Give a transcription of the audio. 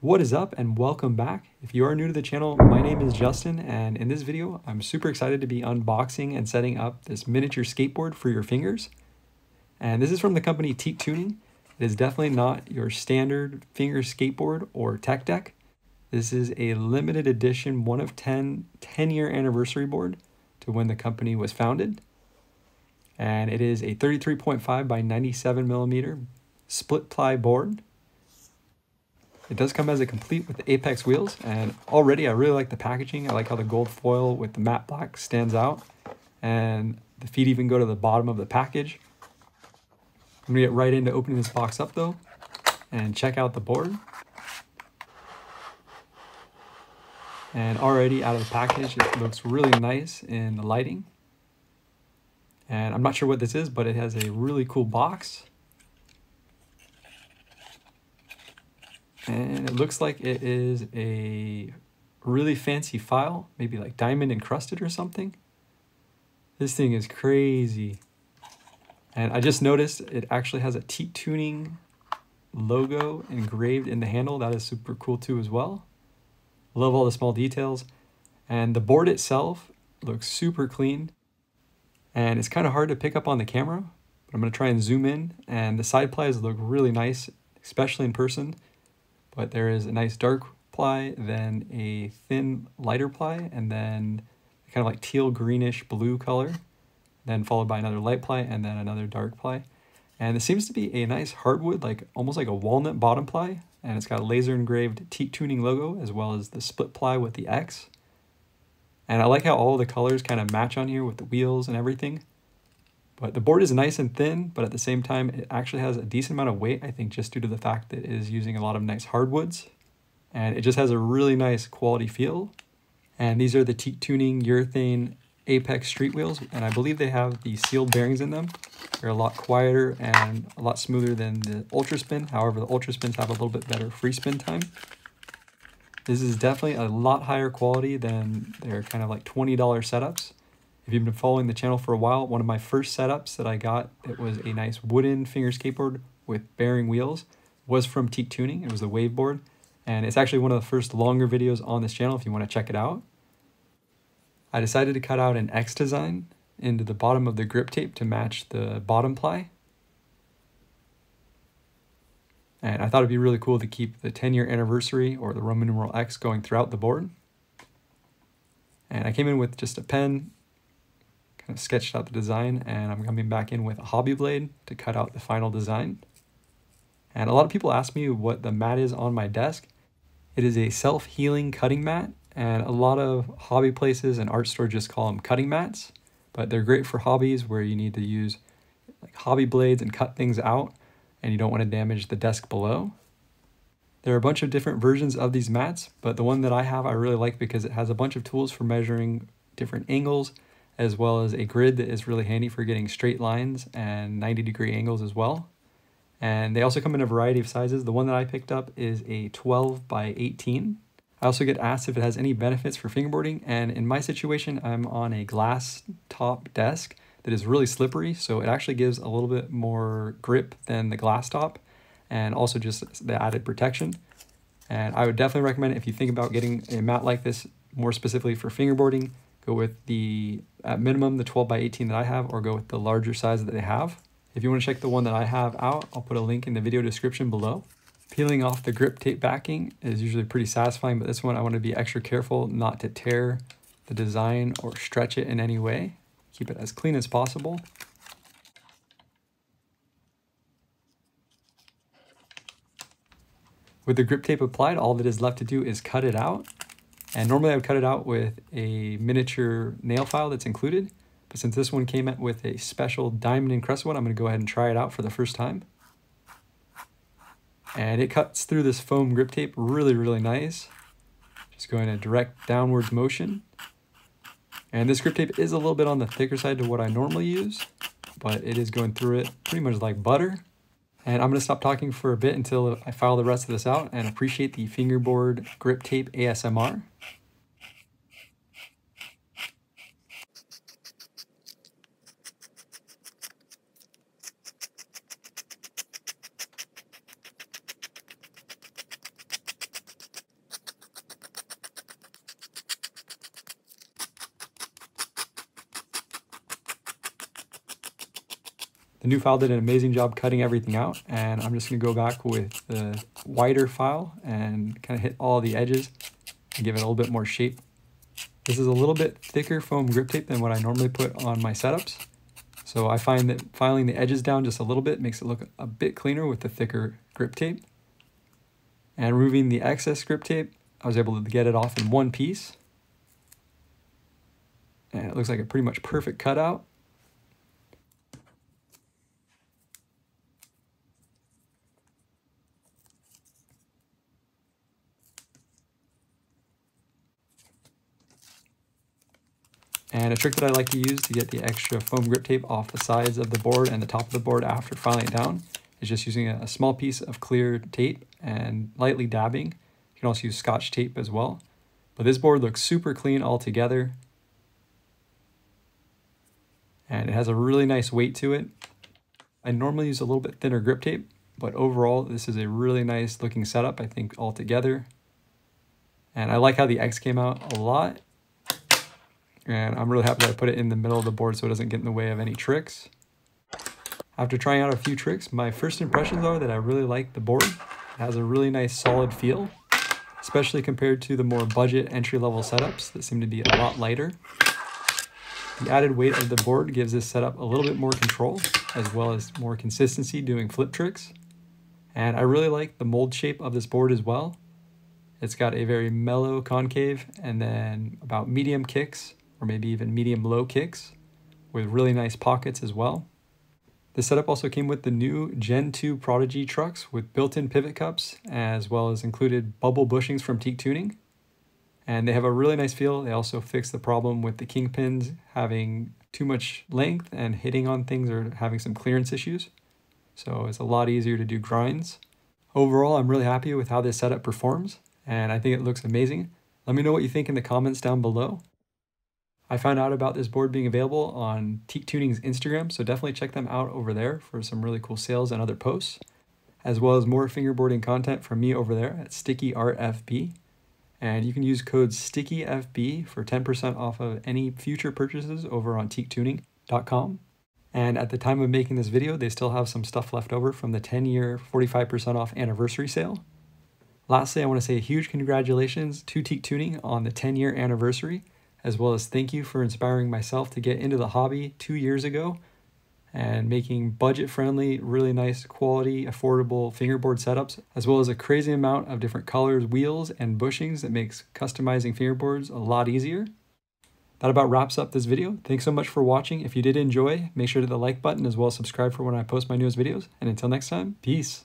What is up and welcome back. If you are new to the channel, my name is Justin, and in this video I'm super excited to be unboxing and setting up this miniature skateboard for your fingers. And this is from the company Teak Tuning. It is definitely not your standard finger skateboard or tech deck. This is a limited edition 1 of 10-year anniversary board to when the company was founded. And it is a 33.5 by 97 millimeter split ply board. It does come as a complete with the Apex wheels, and already I really like the packaging. I like how the gold foil with the matte black stands out, and the feet even go to the bottom of the package. I'm gonna get right into opening this box up though, and check out the board. And already out of the package, it looks really nice in the lighting. And I'm not sure what this is, but it has a really cool box. And it looks like it is a really fancy file, maybe like diamond encrusted or something. This thing is crazy. And I just noticed it actually has a Teak Tuning logo engraved in the handle. That is super cool too as well. Love all the small details. And the board itself looks super clean. And it's kind of hard to pick up on the camera, but I'm going to try and zoom in. And the side plies look really nice, especially in person. But there is a nice dark ply, then a thin lighter ply, and then kind of like teal greenish blue color, then followed by another light ply and then another dark ply. And it seems to be a nice hardwood, like almost like a walnut bottom ply, and it's got a laser engraved Teak Tuning logo as well as the split ply with the X. And I like how all the colors kind of match on here with the wheels and everything. But the board is nice and thin, but at the same time, it actually has a decent amount of weight, I think, just due to the fact that it is using a lot of nice hardwoods. And it just has a really nice quality feel. And these are the Teak Tuning urethane Apex street wheels, and I believe they have the sealed bearings in them. They're a lot quieter and a lot smoother than the Ultra Spin. However, the Ultra Spins have a little bit better free spin time. This is definitely a lot higher quality than their kind of like $20 setups. If you've been following the channel for a while, one of my first setups that I got, it was a nice wooden finger skateboard with bearing wheels, was from Teak Tuning. It was the wave board, and it's actually one of the first longer videos on this channel if you want to check it out. I decided to cut out an X design into the bottom of the grip tape to match the bottom ply. And I thought it'd be really cool to keep the 10-year anniversary or the Roman numeral X going throughout the board. And I came in with just a pen, kind of sketched out the design, and I'm coming back in with a hobby blade to cut out the final design. And a lot of people ask me what the mat is on my desk. It is a self-healing cutting mat, and a lot of hobby places and art stores just call them cutting mats, but they're great for hobbies where you need to use like hobby blades and cut things out, and you don't want to damage the desk below. There are a bunch of different versions of these mats, but the one that I have I really like because it has a bunch of tools for measuring different angles, as well as a grid that is really handy for getting straight lines and 90-degree angles as well. And they also come in a variety of sizes. The one that I picked up is a 12 by 18. I also get asked if it has any benefits for fingerboarding, and in my situation, I'm on a glass top desk that is really slippery, so it actually gives a little bit more grip than the glass top, and also just the added protection. And I would definitely recommend, if you think about getting a mat like this, more specifically for fingerboarding, go with the, at minimum, the 12 by 18 that I have, or go with the larger size that they have. If you want to check the one that I have out, I'll put a link in the video description below. Peeling off the grip tape backing is usually pretty satisfying, but this one I want to be extra careful not to tear the design or stretch it in any way. Keep it as clean as possible. With the grip tape applied, all that is left to do is cut it out. And normally I would cut it out with a miniature nail file that's included, but since this one came with a special diamond encrusted one, I'm going to go ahead and try it out for the first time. And it cuts through this foam grip tape really, really nice. Just going in a direct downwards motion. And this grip tape is a little bit on the thicker side to what I normally use, but it is going through it pretty much like butter. And I'm going to stop talking for a bit until I file the rest of this out and appreciate the fingerboard grip tape ASMR. The new file did an amazing job cutting everything out, and I'm just going to go back with the wider file and kind of hit all the edges and give it a little bit more shape. This is a little bit thicker foam grip tape than what I normally put on my setups. So I find that filing the edges down just a little bit makes it look a bit cleaner with the thicker grip tape. And removing the excess grip tape, I was able to get it off in one piece. And it looks like a pretty much perfect cutout. And a trick that I like to use to get the extra foam grip tape off the sides of the board and the top of the board after filing it down is just using a small piece of clear tape and lightly dabbing. You can also use Scotch tape as well. But this board looks super clean all together. And it has a really nice weight to it. I normally use a little bit thinner grip tape, but overall this is a really nice looking setup, I think, all together. And I like how the X came out a lot. And I'm really happy that I put it in the middle of the board so it doesn't get in the way of any tricks. After trying out a few tricks, my first impressions are that I really like the board. It has a really nice solid feel, especially compared to the more budget entry-level setups that seem to be a lot lighter. The added weight of the board gives this setup a little bit more control, as well as more consistency doing flip tricks. And I really like the mold shape of this board as well. It's got a very mellow concave and then about medium kicks, or maybe even medium low kicks, with really nice pockets as well. The setup also came with the new Gen 2 Prodigy trucks with built-in pivot cups, as well as included bubble bushings from Teak Tuning. And they have a really nice feel. They also fixed the problem with the kingpins having too much length and hitting on things or having some clearance issues. So it's a lot easier to do grinds. Overall, I'm really happy with how this setup performs, and I think it looks amazing. Let me know what you think in the comments down below. I found out about this board being available on Teak Tuning's Instagram, so definitely check them out over there for some really cool sales and other posts, as well as more fingerboarding content from me over there at StickyArtFB. And you can use code StickyFB for 10% off of any future purchases over on teaktuning.com. And at the time of making this video, they still have some stuff left over from the 10-year 45% off anniversary sale. Lastly, I want to say a huge congratulations to Teak Tuning on the 10-year anniversary, as well as thank you for inspiring myself to get into the hobby 2 years ago and making budget-friendly, really nice quality, affordable fingerboard setups, as well as a crazy amount of different colors, wheels, and bushings that makes customizing fingerboards a lot easier. That about wraps up this video. Thanks so much for watching. If you did enjoy, make sure to hit the like button as well as subscribe for when I post my newest videos. And until next time, peace.